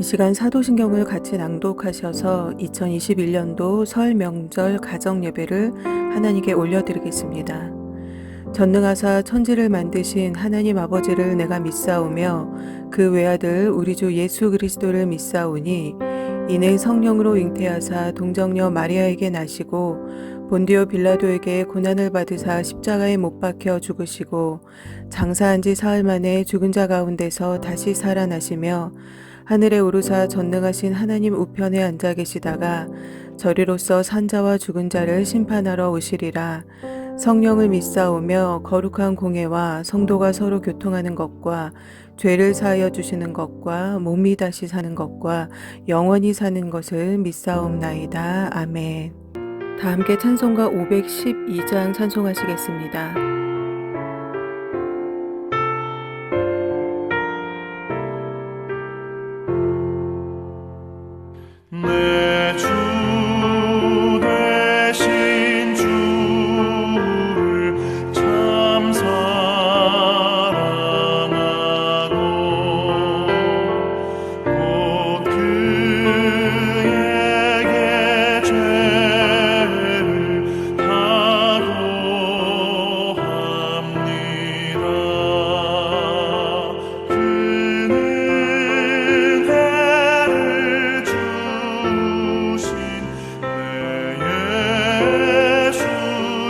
시간 사도신경을 같이 낭독하셔서 2021년도 설 명절 가정 예배를 하나님께 올려드리겠습니다. 전능하사 천지를 만드신 하나님 아버지를 내가 믿사오며 그 외아들 우리 주 예수 그리스도를 믿사오니 이는 성령으로 잉태하사 동정녀 마리아에게 나시고 본디오 빌라도에게 고난을 받으사 십자가에 못 박혀 죽으시고 장사한 지 사흘 만에 죽은 자 가운데서 다시 살아나시며 하늘에 오르사 전능하신 하나님 우편에 앉아 계시다가 저리로서 산자와 죽은 자를 심판하러 오시리라. 성령을 믿사오며 거룩한 공회와 성도가 서로 교통하는 것과 죄를 사하여 주시는 것과 몸이 다시 사는 것과 영원히 사는 것을 믿사옵나이다. 아멘. 다 함께 찬송가 512장 찬송하시겠습니다. 내 주 되신 주를 참 사랑하고 곧 그에게 죄를 다고 합니다. 그는 은혜를 주신 내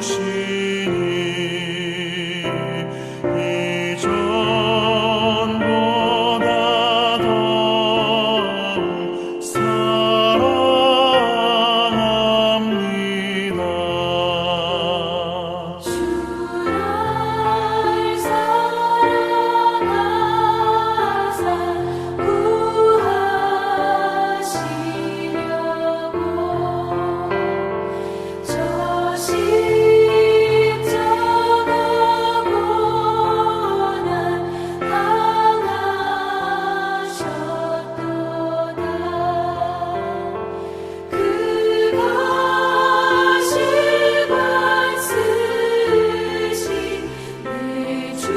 예수시니 이전보다 더욱 사랑합니다. 주를 사랑하사 구하시려고 저 십자가 고난 당하셨도다. 그 가시관 쓰신 내 주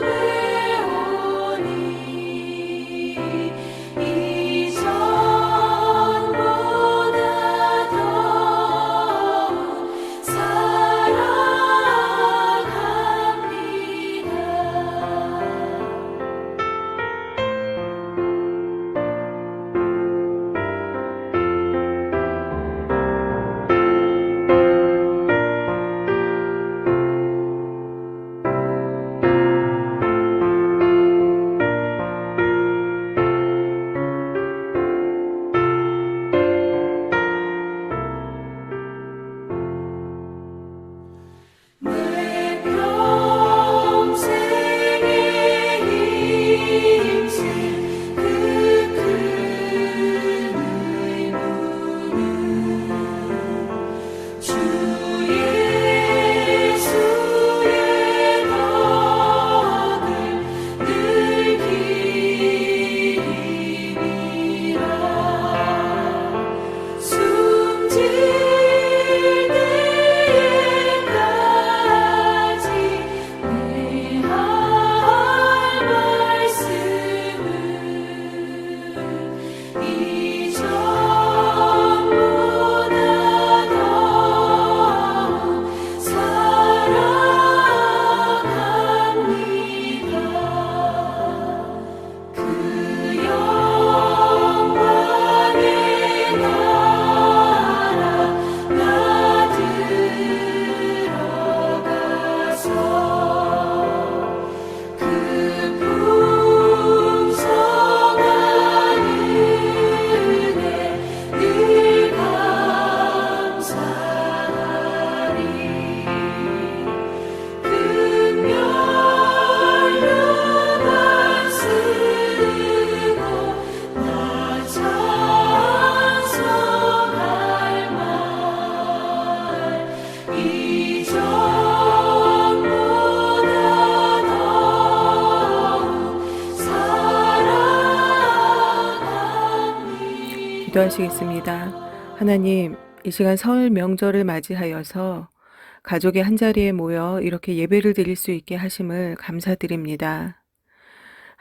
배우니 이전보다 더욱 내 평생에 힘쓸 그 큰 의무는 주 예수의 덕을 늘 기리라. 숨질 때까지 내 할 말씀은 이전보다 더욱 사랑합니다. 그 영광의 나라 나 들어가서 그 풍성한 은혜 늘 감사하리. 금멸류관 쓰고 나 찬송할 말 이전보다 더욱 사랑합니다. 기도하시겠습니다. 하나님, 이 시간 설 명절을 맞이하여서 가족이 한자리에 모여 이렇게 예배를 드릴 수 있게 하심을 감사드립니다.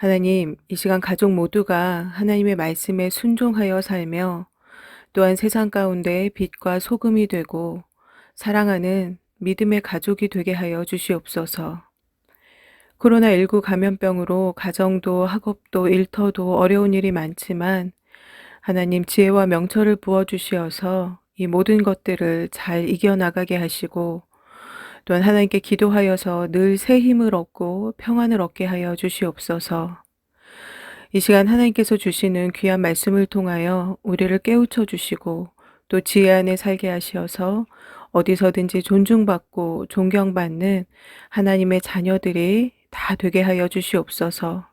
하나님, 이 시간 가족 모두가 하나님의 말씀에 순종하여 살며 또한 세상 가운데 빛과 소금이 되고 사랑하는 믿음의 가족이 되게 하여 주시옵소서. 코로나19 감염병으로 가정도 학업도 일터도 어려운 일이 많지만 하나님 지혜와 명철을 부어주시어서 이 모든 것들을 잘 이겨나가게 하시고 또한 하나님께 기도하여서 늘 새 힘을 얻고 평안을 얻게 하여 주시옵소서. 이 시간 하나님께서 주시는 귀한 말씀을 통하여 우리를 깨우쳐 주시고 또 지혜 안에 살게 하시어서 어디서든지 존중받고 존경받는 하나님의 자녀들이 다 되게 하여 주시옵소서.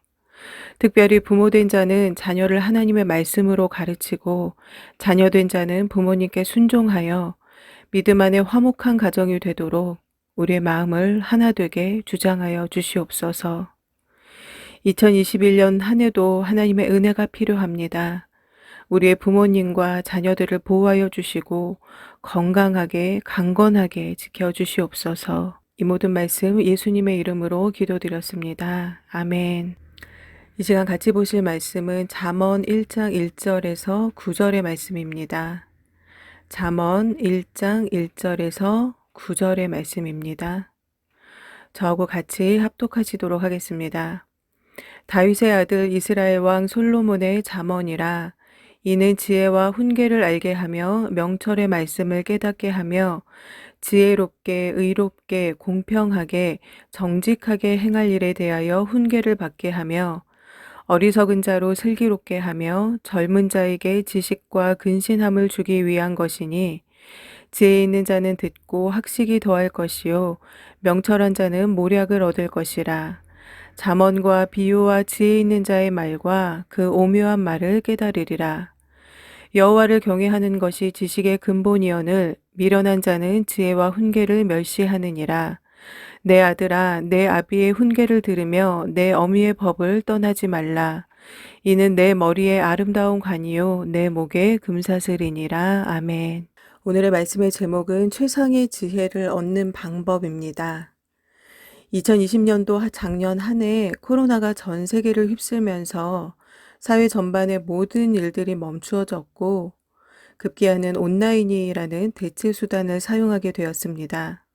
특별히 부모된 자는 자녀를 하나님의 말씀으로 가르치고 자녀된 자는 부모님께 순종하여 믿음 안에 화목한 가정이 되도록 우리의 마음을 하나 되게 주장하여 주시옵소서. 2021년 한 해도 하나님의 은혜가 필요합니다. 우리의 부모님과 자녀들을 보호하여 주시고 건강하게 강건하게 지켜주시옵소서. 이 모든 말씀 예수님의 이름으로 기도드렸습니다. 아멘. 이 시간 같이 보실 말씀은 잠언 1장 1절에서 9절의 말씀입니다. 잠언 1장 1절에서 9절의 말씀입니다. 저하고 같이 합독하시도록 하겠습니다. 다윗의 아들 이스라엘 왕 솔로몬의 잠언이라. 이는 지혜와 훈계를 알게 하며 명철의 말씀을 깨닫게 하며 지혜롭게 의롭게 공평하게 정직하게 행할 일에 대하여 훈계를 받게 하며 어리석은 자로 슬기롭게 하며 젊은 자에게 지식과 근신함을 주기 위한 것이니 지혜 있는 자는 듣고 학식이 더할 것이요 명철한 자는 모략을 얻을 것이라. 잠언과 비유와 지혜 있는 자의 말과 그 오묘한 말을 깨달으리라. 여호와를 경외하는 것이 지식의 근본이거늘 미련한 자는 지혜와 훈계를 멸시하느니라. 내 아들아, 내 아비의 훈계를 들으며 내 어미의 법을 떠나지 말라. 이는 내 머리에 아름다운 관이요 내 목에 금사슬이니라. 아멘. 오늘의 말씀의 제목은 최상의 지혜를 얻는 방법입니다. 2020년도 작년 한 해 코로나가 전 세계를 휩쓸면서 사회 전반의 모든 일들이 멈추어졌고 급기야는 온라인이라는 대체 수단을 사용하게 되었습니다.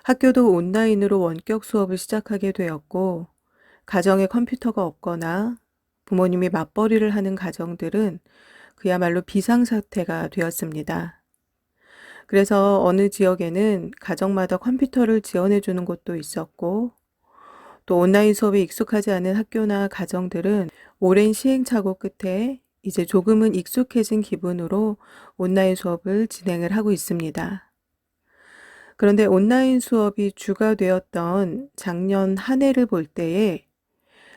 학교도 온라인으로 원격 수업을 시작하게 되었고 가정에 컴퓨터가 없거나 부모님이 맞벌이를 하는 가정들은 그야말로 비상사태가 되었습니다. 그래서 어느 지역에는 가정마다 컴퓨터를 지원해 주는 곳도 있었고 또 온라인 수업에 익숙하지 않은 학교나 가정들은 오랜 시행착오 끝에 이제 조금은 익숙해진 기분으로 온라인 수업을 진행을 하고 있습니다. 그런데 온라인 수업이 주가 되었던 작년 한 해를 볼 때에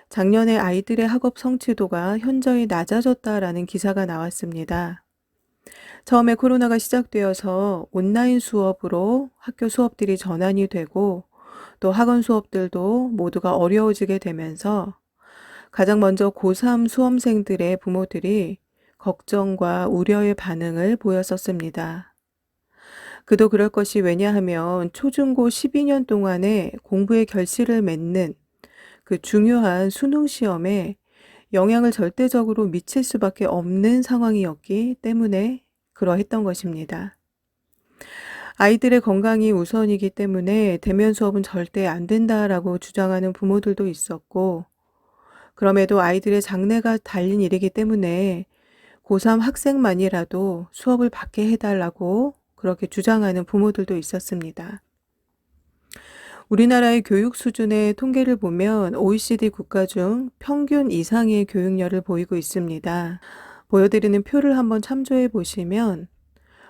작년에 아이들의 학업 성취도가 현저히 낮아졌다라는 기사가 나왔습니다. 처음에 코로나가 시작되어서 온라인 수업으로 학교 수업들이 전환이 되고 또 학원 수업들도 모두가 어려워지게 되면서 가장 먼저 고3 수험생들의 부모들이 걱정과 우려의 반응을 보였었습니다. 그도 그럴 것이 왜냐하면 초중고 12년 동안의 공부의 결실을 맺는 그 중요한 수능 시험에 영향을 절대적으로 미칠 수밖에 없는 상황이었기 때문에 그러했던 것입니다. 아이들의 건강이 우선이기 때문에 대면 수업은 절대 안 된다라고 주장하는 부모들도 있었고 그럼에도 아이들의 장래가 달린 일이기 때문에 고3 학생만이라도 수업을 받게 해달라고 그렇게 주장하는 부모들도 있었습니다. 우리나라의 교육 수준의 통계를 보면 OECD 국가 중 평균 이상의 교육열을 보이고 있습니다. 보여드리는 표를 한번 참조해 보시면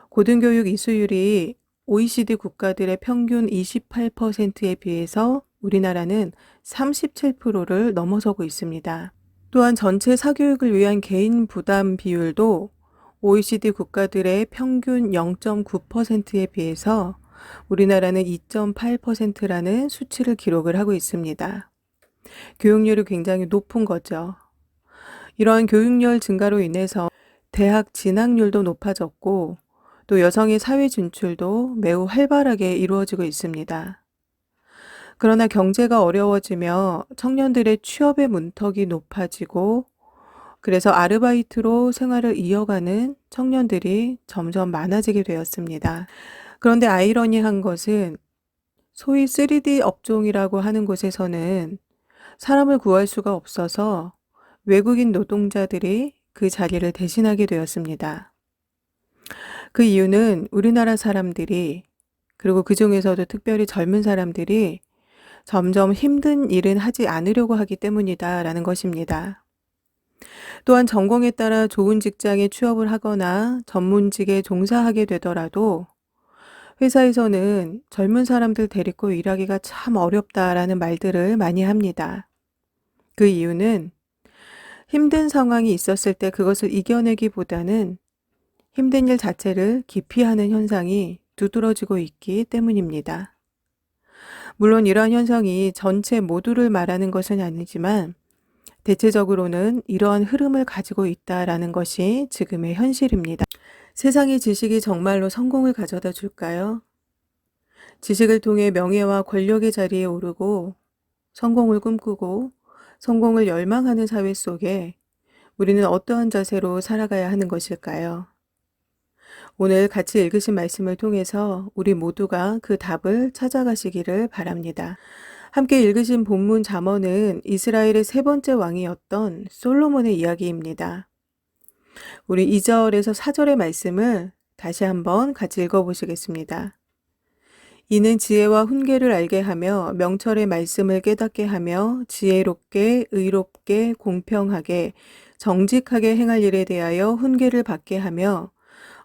고등교육 이수율이 OECD 국가들의 평균 28%에 비해서 우리나라는 37%를 넘어서고 있습니다. 또한 전체 사교육을 위한 개인 부담 비율도 OECD 국가들의 평균 0.9%에 비해서 우리나라는 2.8%라는 수치를 기록을 하고 있습니다. 교육열이 굉장히 높은 거죠. 이러한 교육열 증가로 인해서 대학 진학률도 높아졌고 또 여성의 사회 진출도 매우 활발하게 이루어지고 있습니다. 그러나 경제가 어려워지며 청년들의 취업의 문턱이 높아지고 그래서 아르바이트로 생활을 이어가는 청년들이 점점 많아지게 되었습니다. 그런데 아이러니한 것은 소위 3D 업종이라고 하는 곳에서는 사람을 구할 수가 없어서 외국인 노동자들이 그 자리를 대신하게 되었습니다. 그 이유는 우리나라 사람들이 그리고 그중에서도 특별히 젊은 사람들이 점점 힘든 일은 하지 않으려고 하기 때문이다라는 것입니다. 또한 전공에 따라 좋은 직장에 취업을 하거나 전문직에 종사하게 되더라도 회사에서는 젊은 사람들 데리고 일하기가 참 어렵다라는 말들을 많이 합니다. 그 이유는 힘든 상황이 있었을 때 그것을 이겨내기보다는 힘든 일 자체를 기피하는 현상이 두드러지고 있기 때문입니다. 물론 이러한 현상이 전체 모두를 말하는 것은 아니지만 대체적으로는 이러한 흐름을 가지고 있다라는 것이 지금의 현실입니다. 세상의 지식이 정말로 성공을 가져다 줄까요? 지식을 통해 명예와 권력의 자리에 오르고 성공을 꿈꾸고 성공을 열망하는 사회 속에 우리는 어떠한 자세로 살아가야 하는 것일까요? 오늘 같이 읽으신 말씀을 통해서 우리 모두가 그 답을 찾아가시기를 바랍니다. 함께 읽으신 본문 잠언은 이스라엘의 세 번째 왕이었던 솔로몬의 이야기입니다. 우리 2절에서 4절의 말씀을 다시 한번 같이 읽어보시겠습니다. 이는 지혜와 훈계를 알게 하며 명철의 말씀을 깨닫게 하며 지혜롭게 의롭게 공평하게 정직하게 행할 일에 대하여 훈계를 받게 하며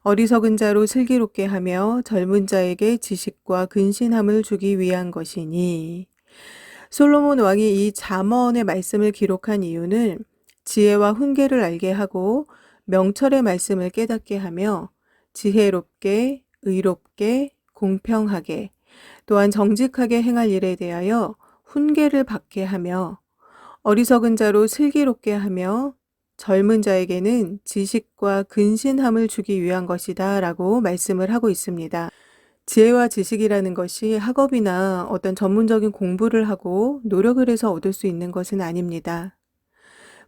어리석은 자로 슬기롭게 하며 젊은 자에게 지식과 근신함을 주기 위한 것이니. 솔로몬 왕이 이 잠언의 말씀을 기록한 이유는 지혜와 훈계를 알게 하고 명철의 말씀을 깨닫게 하며 지혜롭게 의롭게 공평하게 또한 정직하게 행할 일에 대하여 훈계를 받게 하며 어리석은 자로 슬기롭게 하며 젊은 자에게는 지식과 근신함을 주기 위한 것이다 라고 말씀을 하고 있습니다. 지혜와 지식이라는 것이 학업이나 어떤 전문적인 공부를 하고 노력을 해서 얻을 수 있는 것은 아닙니다.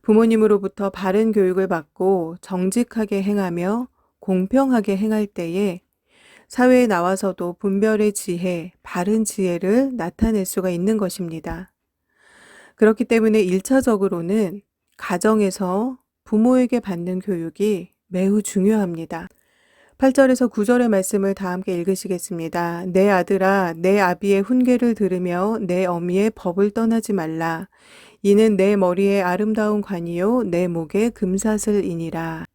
부모님으로부터 바른 교육을 받고 정직하게 행하며 공평하게 행할 때에 사회에 나와서도 분별의 지혜, 바른 지혜를 나타낼 수가 있는 것입니다. 그렇기 때문에 1차적으로는 가정에서 부모에게 받는 교육이 매우 중요합니다. 8절에서 9절의 말씀을 다 함께 읽으시겠습니다. 내 아들아, 내 아비의 훈계를 들으며 내 어미의 법을 떠나지 말라. 이는 내 머리에 아름다운 관이요 내 목에 금사슬이니라.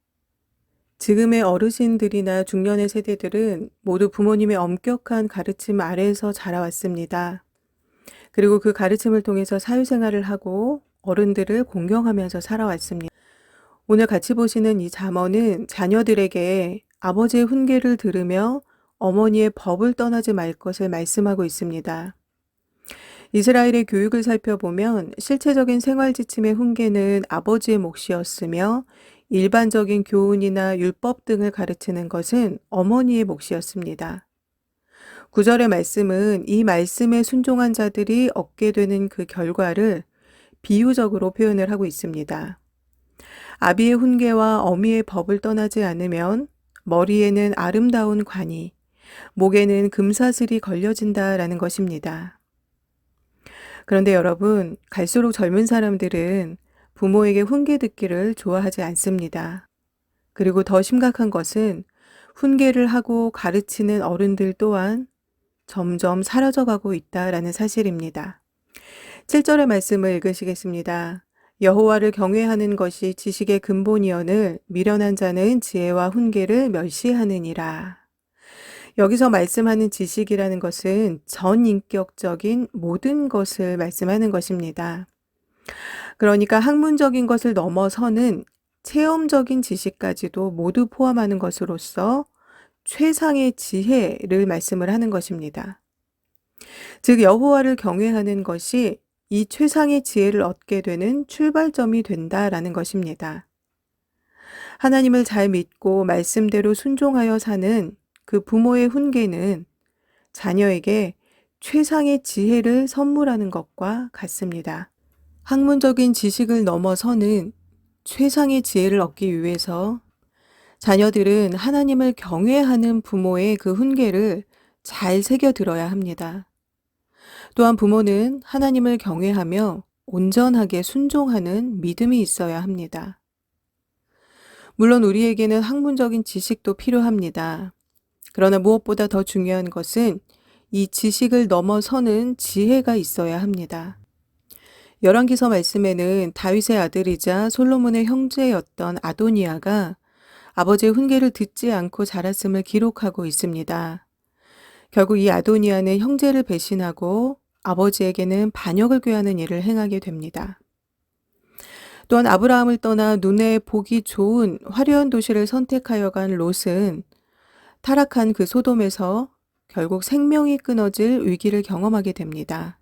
지금의 어르신들이나 중년의 세대들은 모두 부모님의 엄격한 가르침 아래에서 자라왔습니다. 그리고 그 가르침을 통해서 사회생활을 하고 어른들을 공경하면서 살아왔습니다. 오늘 같이 보시는 이 잠언은 자녀들에게 아버지의 훈계를 들으며 어머니의 법을 떠나지 말 것을 말씀하고 있습니다. 이스라엘의 교육을 살펴보면 실체적인 생활 지침의 훈계는 아버지의 몫이었으며 일반적인 교훈이나 율법 등을 가르치는 것은 어머니의 몫이었습니다. 9절의 말씀은 이 말씀에 순종한 자들이 얻게 되는 그 결과를 비유적으로 표현을 하고 있습니다. 아비의 훈계와 어미의 법을 떠나지 않으면 머리에는 아름다운 관이, 목에는 금사슬이 걸려진다라는 것입니다. 그런데 여러분, 갈수록 젊은 사람들은 부모에게 훈계 듣기를 좋아하지 않습니다. 그리고 더 심각한 것은 훈계를 하고 가르치는 어른들 또한 점점 사라져가고 있다라는 사실입니다. 7절의 말씀을 읽으시겠습니다. 여호와를 경외하는 것이 지식의 근본이언을 미련한 자는 지혜와 훈계를 멸시하느니라. 여기서 말씀하는 지식이라는 것은 전인격적인 모든 것을 말씀하는 것입니다. 그러니까 학문적인 것을 넘어서는 체험적인 지식까지도 모두 포함하는 것으로서 최상의 지혜를 말씀을 하는 것입니다. 즉 여호와를 경외하는 것이 이 최상의 지혜를 얻게 되는 출발점이 된다라는 것입니다. 하나님을 잘 믿고 말씀대로 순종하여 사는 그 부모의 훈계는 자녀에게 최상의 지혜를 선물하는 것과 같습니다. 학문적인 지식을 넘어서는 최상의 지혜를 얻기 위해서 자녀들은 하나님을 경외하는 부모의 그 훈계를 잘 새겨들어야 합니다. 또한 부모는 하나님을 경외하며 온전하게 순종하는 믿음이 있어야 합니다. 물론 우리에게는 학문적인 지식도 필요합니다. 그러나 무엇보다 더 중요한 것은 이 지식을 넘어서는 지혜가 있어야 합니다. 열왕기서 말씀에는 다윗의 아들이자 솔로몬의 형제였던 아도니아가 아버지의 훈계를 듣지 않고 자랐음을 기록하고 있습니다. 결국 이 아도니아는 형제를 배신하고 아버지에게는 반역을 꾀하는 일을 행하게 됩니다. 또한 아브라함을 떠나 눈에 보기 좋은 화려한 도시를 선택하여 간 롯은 타락한 그 소돔에서 결국 생명이 끊어질 위기를 경험하게 됩니다.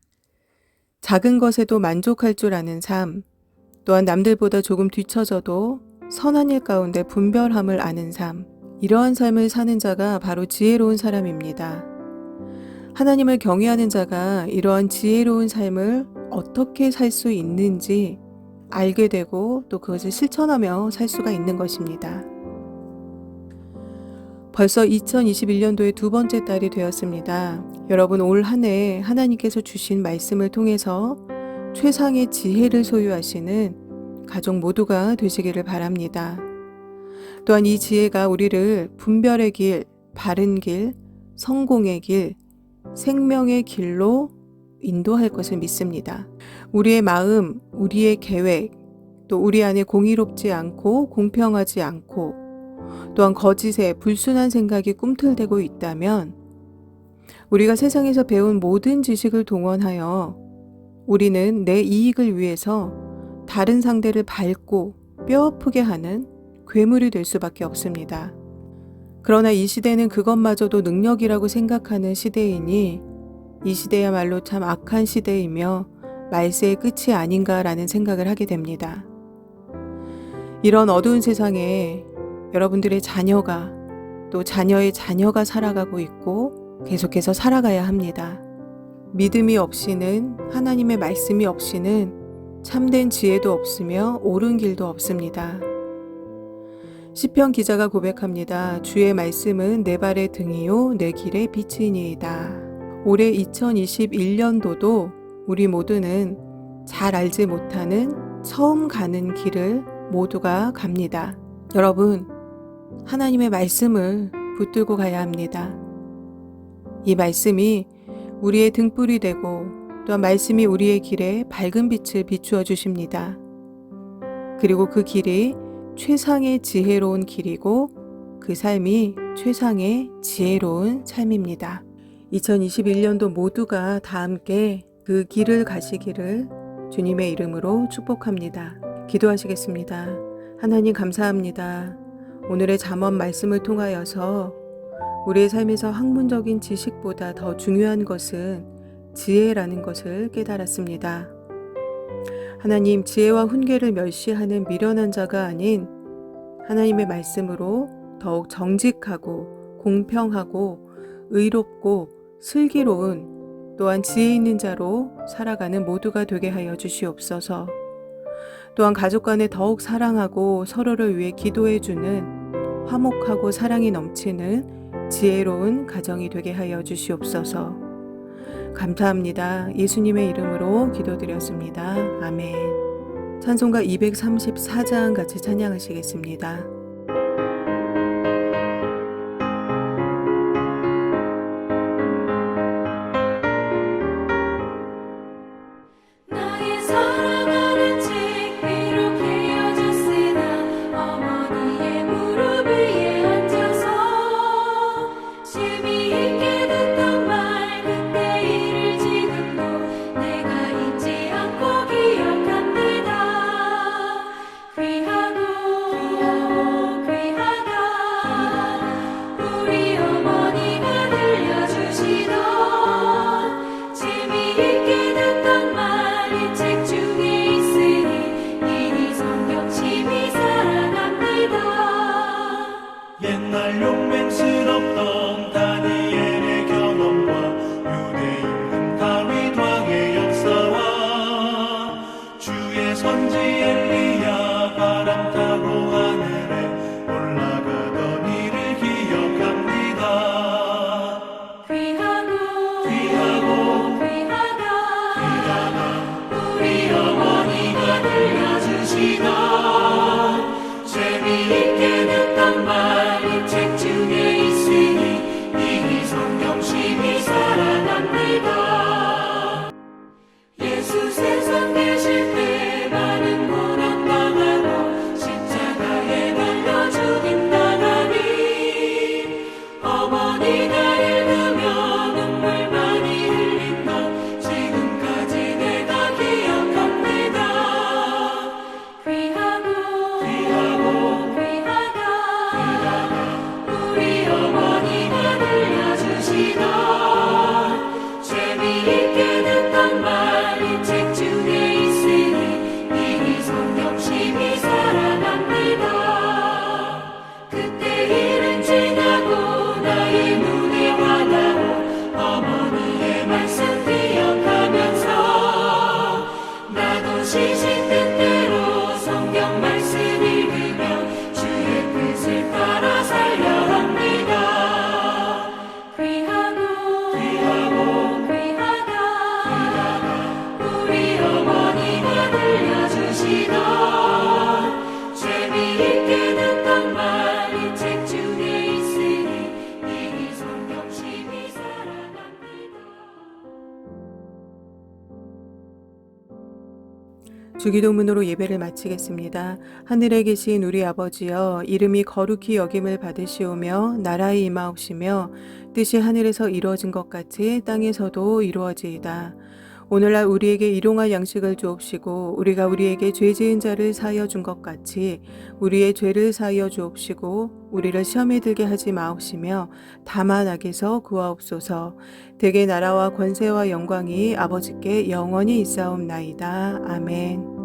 작은 것에도 만족할 줄 아는 삶, 또한 남들보다 조금 뒤처져도 선한 일 가운데 분별함을 아는 삶, 이러한 삶을 사는 자가 바로 지혜로운 사람입니다. 하나님을 경외하는 자가 이러한 지혜로운 삶을 어떻게 살 수 있는지 알게 되고 또 그것을 실천하며 살 수가 있는 것입니다. 벌써 2021년도의 두 번째 달이 되었습니다. 여러분 올 한 해 하나님께서 주신 말씀을 통해서 최상의 지혜를 소유하시는 가족 모두가 되시기를 바랍니다. 또한 이 지혜가 우리를 분별의 길, 바른 길, 성공의 길, 생명의 길로 인도할 것을 믿습니다. 우리의 마음, 우리의 계획, 또 우리 안에 공의롭지 않고 공평하지 않고 또한 거짓에 불순한 생각이 꿈틀대고 있다면 우리가 세상에서 배운 모든 지식을 동원하여 우리는 내 이익을 위해서 다른 상대를 밟고 뼈아프게 하는 괴물이 될 수밖에 없습니다. 그러나 이 시대는 그것마저도 능력이라고 생각하는 시대이니 이 시대야말로 참 악한 시대이며 말세의 끝이 아닌가라는 생각을 하게 됩니다. 이런 어두운 세상에 여러분들의 자녀가 또 자녀의 자녀가 살아가고 있고 계속해서 살아가야 합니다. 믿음이 없이는 하나님의 말씀이 없이는 참된 지혜도 없으며 옳은 길도 없습니다. 시편 기자가 고백합니다. 주의 말씀은 내 발의 등이요 내 길의 빛이니이다. 올해 2021년도도 우리 모두는 잘 알지 못하는 처음 가는 길을 모두가 갑니다. 여러분, 하나님의 말씀을 붙들고 가야 합니다. 이 말씀이 우리의 등불이 되고 또한 말씀이 우리의 길에 밝은 빛을 비추어 주십니다. 그리고 그 길이 최상의 지혜로운 길이고 그 삶이 최상의 지혜로운 삶입니다. 2021년도 모두가 다 함께 그 길을 가시기를 주님의 이름으로 축복합니다. 기도하시겠습니다. 하나님 감사합니다. 오늘의 잠언 말씀을 통하여서 우리의 삶에서 학문적인 지식보다 더 중요한 것은 지혜라는 것을 깨달았습니다. 하나님, 지혜와 훈계를 멸시하는 미련한 자가 아닌 하나님의 말씀으로 더욱 정직하고 공평하고 의롭고 슬기로운 또한 지혜 있는 자로 살아가는 모두가 되게 하여 주시옵소서. 또한 가족 간에 더욱 사랑하고 서로를 위해 기도해주는 화목하고 사랑이 넘치는 지혜로운 가정이 되게 하여 주시옵소서. 감사합니다. 예수님의 이름으로 기도드렸습니다. 아멘. 찬송가 234장 같이 찬양하시겠습니다. 나의 사랑하는 책 비록 헤어졌으나 어머니의 무릎 위에 앉아서 재미있게 듣던 말 그때 일을 지금도 내가 잊지 않고 기억합니다. 귀하고 귀하다 우리 어머니가 들려주시던 재미있게 듣던 말 이 책 중에 있으니 이 성경 심히 사랑합니다. 옛날 용맹스럽던 다니엘의 경험과 유대인 주기도문으로 예배를 마치겠습니다. 하늘에 계신 우리 아버지여, 이름이 거룩히 여김을 받으시오며 나라의 임하옵시며 뜻이 하늘에서 이루어진 것 같이 땅에서도 이루어지이다. 오늘날 우리에게 일용할 양식을 주옵시고 우리가 우리에게 죄 지은 자를 사하여 준 것 같이 우리의 죄를 사하여 주옵시고 우리를 시험에 들게 하지 마옵시며 다만 악에서 구하옵소서. 대개 나라와 권세와 영광이 아버지께 영원히 있사옵나이다. 아멘.